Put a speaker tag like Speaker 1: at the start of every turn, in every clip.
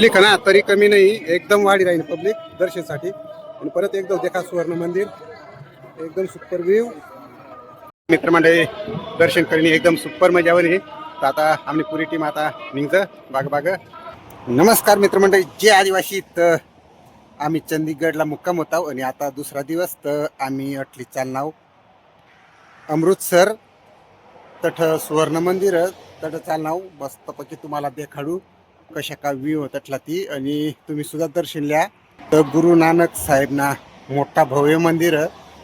Speaker 1: Public है ना तरी कमी नाही, एकदम वाढी राहील पब्लिक दर्शनासाठी. आणि परत एकदा देखा सुवर्ण मंदिर एकदम सुपर व्ह्यू. मित्रमंडळी दर्शन करणे एकदम सुपर मजावर आहे. तर आता आमची पुरी टीम आता निघ बाग बाग. नमस्कार मित्रमंडळी, जे आदिवासी. तर आम्ही चंदीगडला मुक्काम होता आणि आता दुसरा दिवस. तर आम्ही अटली चालनाव अमृतसर तठ सुवर्ण मंदिर तठ चालनाव मस्तपैकी तुम्हाला देखाडू कशा का व्ह्यू तटला ती. आणि तुम्ही सुद्धा दर्शन लिया. तर गुरु नानक साहेब ना मोठा भव्य मंदिर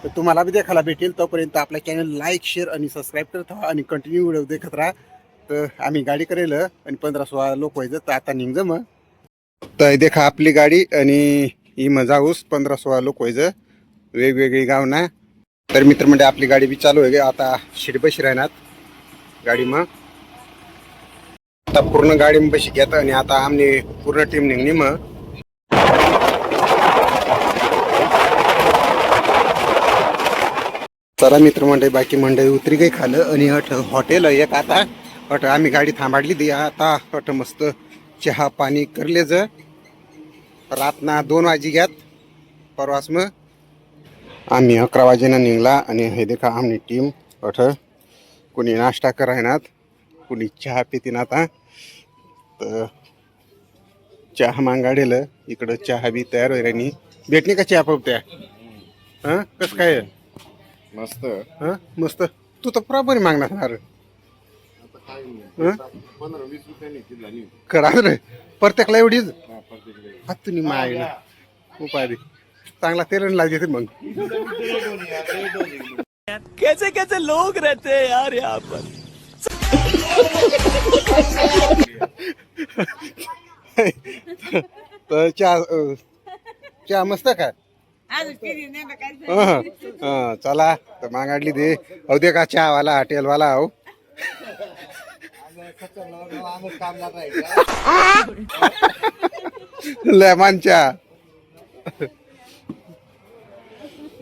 Speaker 1: तर तुम्हाला बी देखायला भेटेल. तोपर्यंत आपल्या चॅनल लाईक शेअर आणि सबस्क्राईब करत राहा आणि कंटिन्यू व्हिडिओ देखत राहा. तर आम्ही गाडी करेल आणि 15-16 लोक व्हायचं. तर आता निघ मग. तर देखा आपली गाडी आणि ही मजाऊस 15-16 लोक व्हायचं वेगवेगळी गाव ना. तर मित्रमंडळी आपली गाडी बी चालू आहे. आता शिडबशी राहणार गाडी. मग आता पूर्ण गाडी बशी घेत आणि आता आमनी पूर्ण टीम निघणी. मग चला मित्रमंडळी बाकी मंडळी उतरी काही खालं आणि हॉटेल एक आता आम्ही गाडी थांबाडली दी. आता मस्त चहा पाणी करले ज रातना 2 वाजी घ्यात परवास. मग आम्ही 11 वाजेना निघला आणि हे देखा आमची टीम कोणी नाश्ता करायनात, कोणी चहा पितीन. आता तर चहा मागाडेल इकडं चहा बी तयार होईल आणि भेटणे का चहा पवत्या. हां कसं काय
Speaker 2: मस्त.
Speaker 1: हां मस्त. तू तर बरोबर मागणार
Speaker 2: 15-20 रुपयांनी
Speaker 1: करा रे प्रत्येकला एवढीच हात तुम्ही माग उपाय चांगला तेल लागते. मग
Speaker 3: कैसे कैसे लोग रहते हैं यार यहाँ पर.
Speaker 1: तर चहा मस्त काय. चला तर मागाडली दे. अहो दे का चहावाला हॉटेलवाला. हो लेमन चहा.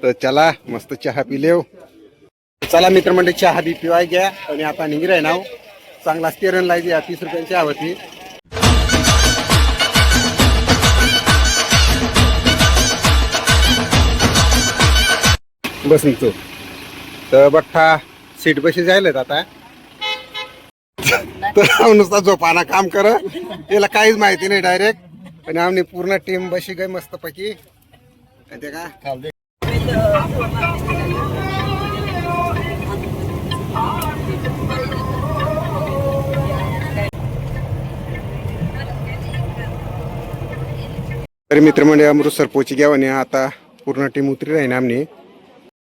Speaker 1: तर चला मस्त चहा पिलेव. चला मित्रमंडळी चहा बी पिवाय घ्या आणि आता निघराय नाव चांगला स्टेरन लायची 30 रुपयांची चहा होती. बस निघतो. तर बठ्ठा सीट बशी जायला आता. तर नुसता झोपाना काम कर त्याला काहीच माहिती नाही डायरेक्ट. आणि आम्ही पूर्ण टीम बशी गई मस्त पैकी. ते का तरी मित्रमंडळी अमृतसर पोहोची घ्या आणि आता पूर्ण टीम उतरी राहीन आमनी.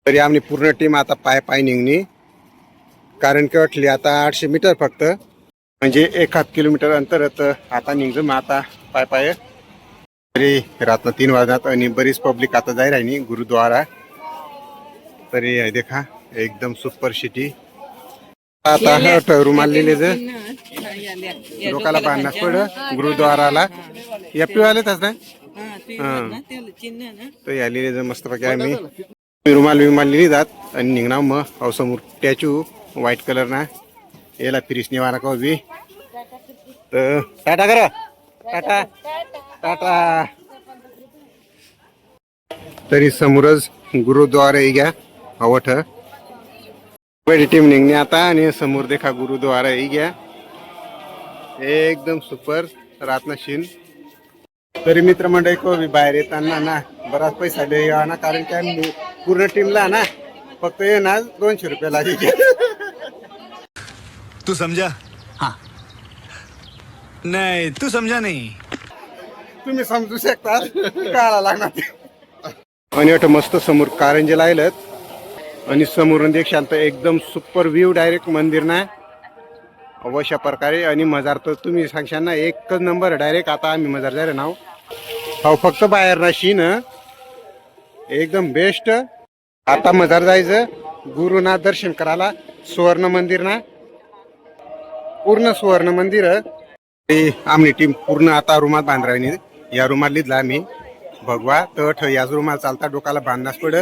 Speaker 1: तरी आमनी पूर्ण टीम आता पाय निघणी. कारण की अटली आता 800 मीटर फक्त म्हणजे 1 किलोमीटर अंतर. आता निघ मग आता पाय तरी रात्र 3 वाजतात आणि बरीच पब्लिक आता जाय राहिनी गुरुद्वारा. तरी हे देखा एकदम सुपर सिटी. आता रुमाल लिहिले लोकाला बांधण्यास पड गुरुद्वाराला या पिवालेच ना. तर या लिहिले मस्त पैकी आम्ही रुमाल लिहिली जात आणि निघणार. मग समोर स्टॅच्यू व्हाईट कलर ना याला फिरिस निवारा का बी. तर टाटा करा टाटा टाटा. तरी समोरच गुरुद्वारा घ्या अवठ बडी टीम निघणे आता. आणि समोर देखा गुरुद्वारा घ्या एकदम सुपर रातनाशीन. तरी मित्रमंडळी को बाहेर येताना ना बराच पैसा द्या ना. कारण की आम्ही पूर्ण टीमला ना फक्त ये ना 200 रुपये लागेल.
Speaker 3: तू समझा. हाँ नहीं तू समझा नहीं.
Speaker 1: तुम्ही समजू शकता काला लागणार. आणि अट मस्त समोर कारंजे लायलत आणि समोरून देखशाल तर एकदम सुपर व्ह्यू डायरेक्ट मंदिर ना अवश्य प्रकारे. आणि मजार तर तुम्ही सांगशाल ना एकच नंबर डायरेक्ट. आता आम्ही मजार जाय नाव हो फक्त बाहेर ना शीन एकदम बेस्ट. आता मजार जायचं गुरुनाथ दर्शन करायला सुवर्ण मंदिर ना पूर्ण सुवर्ण मंदिर. आमची टीम पूर्ण आता रुमाल बांधरायनी. या रुमाल लिहिला आम्ही भगवा. तर याच रुमाल चालता डोकाला बांधण्यास पड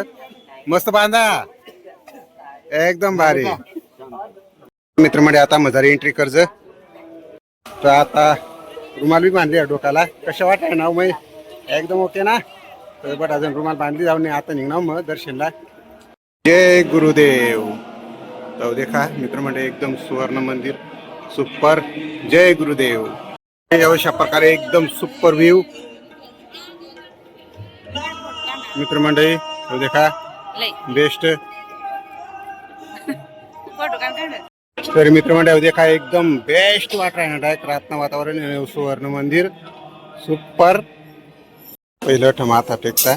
Speaker 1: मस्त बांधा एकदम भारी. मित्रमंडळी आता मजारी एंट्री कर्ज. तर आता रुमाल बी बांधली आहे डोक्याला. कशा वाटाय ना मग एकदम ओके ना. तर बट अजून रुमाल बांधली जाऊन नाही आता निघणार मग दर्शनला. जय गुरुदेव. तो देखा मित्रमंडळी एकदम सुवर्ण मंदिर सुपर. जय गुरुदेव. अशा प्रकारे एकदम सुपर व्ह्यू मित्रमंडळी. तो देखा बेस्ट. तर मित्रमंडळी देखा एकदम बेस्ट वाट आहे ना. डायरेक्ट रातना वातावरण सुवर्ण मंदिर सुपर. पहिलं ठम आता टेकता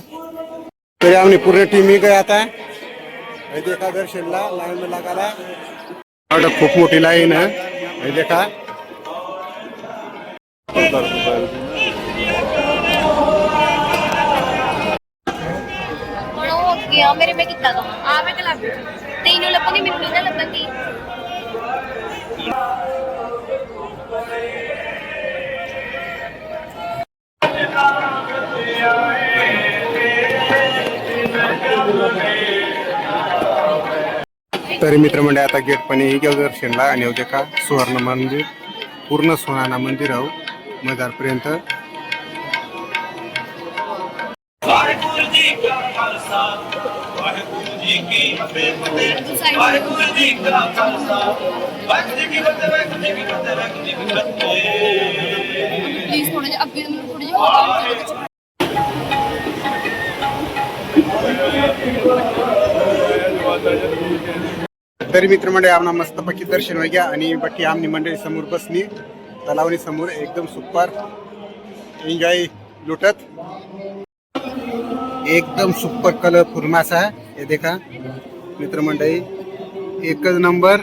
Speaker 1: तरी आम्ही पूर्ण टीम ही गए आता देखा दर्शनला लाईन में लगाला. खूप मोठी लाईन आहे देखा.
Speaker 4: मेरे में कितना मैं कल तीनों लोगों ने मिल ना लगता थी.
Speaker 1: तरी मित्रमंडळी आता गेट पण ही गेलो दर्शनला. आणि देखा सुवर्ण मंदिर पूर्ण सोनाना मंदिर आहो मजारपर्यंत.
Speaker 4: प्लीज थोड़ा अभी थोड़ी
Speaker 1: तरी मित्रमंडळी आम्हाला मस्तपैकी दर्शन हो गया. आणि बाकी आमनी मंडळी समोर बसली तलावनी समोर एकदम सुपर एन्जॉय लुटत. एकदम सुपर कलरफुल मासा हे देखा मित्रमंडळी. एकच नंबर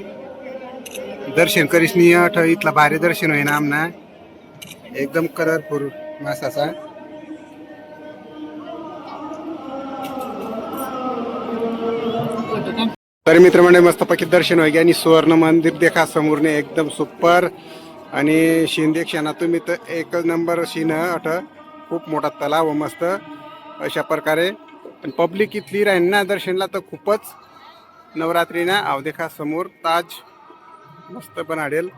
Speaker 1: दर्शन करीसनी इथला भारी दर्शन होईना आमना. एकदम कलरफुल मासाचा. तरी मित्रमंडळी मस्तपैकी दर्शन होई. आणि सुवर्ण मंदिर देखा समोरने एकदम सुपर. आणि शिंदे क्षणा तुम्ही तर एकच नंबर शीन अट. खूप मोठा तलाव व मस्त अशा प्रकारे. पण पब्लिक इथली राहील ना दर्शनला तर खूपच. नवरात्री ना आव देखा समोर ताज मस्त पण आडेल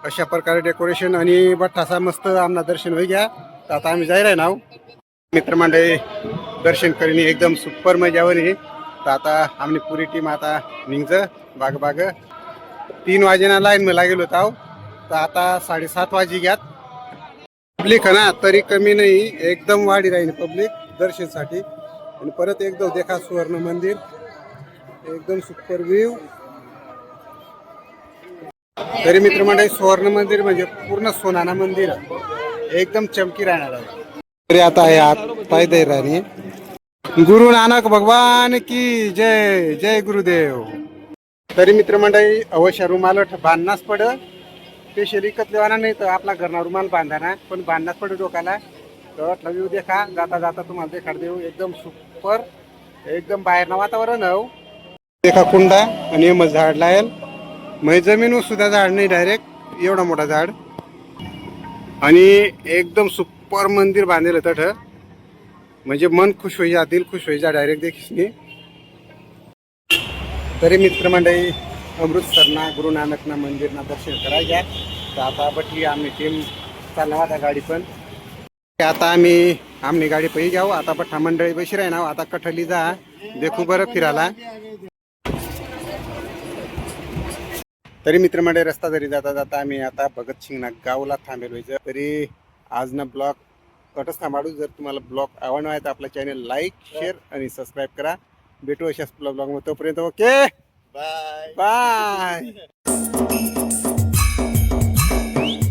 Speaker 1: अशा प्रकारे डेकोरेशन. आणि बठासा मस्त आमना दर्शन होई गया. तर आता आम्ही जाय राही नाव मित्रमंडळी दर्शन करीने एकदम सुपर मजावर. तर आता आमनी पुरी टीम आता निघज बाग 3 वाजेना लाईन मध्ये लागेल होता. तर आता 7:30 वाजी घ्यात. पब्लिक है ना तरी कमी नाही एकदम वाढी राहील पब्लिक दर्शनसाठी. आणि परत एकदम देखा सुवर्ण मंदिर एकदम सुपर व्ह्यू. तरी मित्रमंडळी सुवर्ण मंदिर म्हणजे पूर्ण सोनाना मंदिर एकदम चमकी राहणार आहे. तरी आता हे आत पाय दे राणी. गुरु नानक भगवान की जय. जय गुरुदेव. तरी मित्रमंडळी अवश्य रुमाल बांधनाच पड. स्पेशली इकत लेवाना नाही तर आपला घरना रुमाल बांधाना पण बांधनाच पड डोक्याला. तर व्ह्यू देखा जाता जाता तुम्हाला देखाड देऊ एकदम सुपर. एकदम बाहेरनं वातावरण हो देखा. कुंडा आणि मग झाड लायल म्हणजे जमीनवर सुद्धा झाड नाही डायरेक्ट एवढा मोठा झाड. आणि एकदम सुपर मंदिर बांधलेलं तठ म्हणजे मन खुश होई जा दिल खुश होई जा डायरेक्ट देखीसनी. तरी मित्रमंडळी अमृतसरना गुरु नानकना मंदिरना दर्शन करा घ्या. तर आता बटली आम्ही टीम चालणार आता गाडी पण. आता आम्ही आमनी गाडी पही जाऊ. आता बठ्ठा मंडळी बशी राही ना. आता कठली जा देखू बरं फिरायला. तरी मित्रमंडळी रस्ता जरी जाता जाता आम्ही आता भगतसिंग गावला थांबेल व्हायचं. तरी आज ना ब्लॉग कटच थांबाडू. जर तुम्हाला ब्लॉग आवडणार आहे तर आपला चॅनल लाईक शेअर आणि सबस्क्राईब करा. भेटू अशाच ब्लॉग मध्ये. तोपर्यंत ओके बाय बाय.